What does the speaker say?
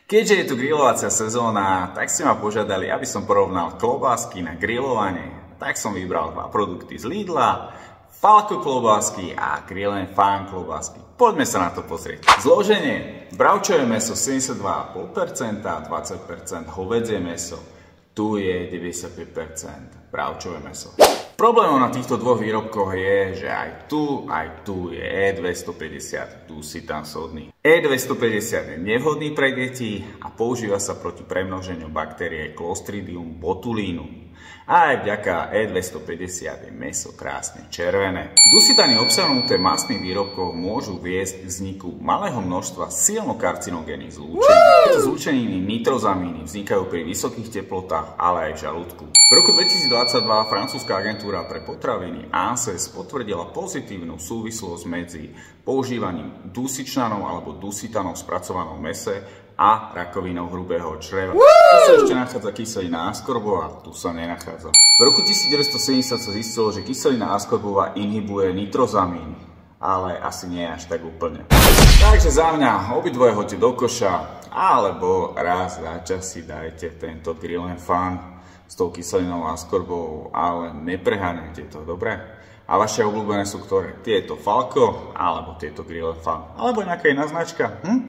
Keďže je tu grilovacia sezóna, tak ste ma požiadali, aby som porovnal klobásky na grilovanie. Tak som vybral dva produkty z Lidla, Falco klobásky a Grill & Fun klobásky. Poďme sa na to pozrieť. Zloženie: bravčové mäso 72,5%, 20% hovädzie mäso. Tu je 95% bravčové mäso. Problémom na týchto dvoch výrobkoch je, že aj tu je E250 dusitan sodný. E250 je nevhodný pre deti a používa sa proti premnoženiu baktérie Clostridium botulinum. A aj vďaka E250 je mäso krásne červené. Dusitany obsahnuté v mastných výrobkoch môžu viesť k vzniku malého množstva silno karcinogénnych zlúčení. Tieto zlúčeniny nitrozamíny vznikajú pri vysokých teplotách, ale aj v žalúdku. V roku 2022 francúzska agentúra pre potraviny ANSES potvrdila pozitívnu súvislosť medzi používaním dusičnanov alebo dusitanov v spracovanom mäse a rakovinou hrubého čreva. Tu sa ešte nachádza kyselina askorbová, tu sa nenachádza. V roku 1970 sa zistilo, že kyselina askorbová inhibuje nitrozamíny, ale asi nie až tak úplne. Takže za mňa obidvoje hoďte do koša, alebo raz za čas si dajte tento Grill & Fun s tou kyselinou askorbovou, ale nepreháňajte to, dobre? A vaše obľúbené sú ktoré? Tieto Falco, alebo tieto Grill & Fun, alebo nejaká iná značka?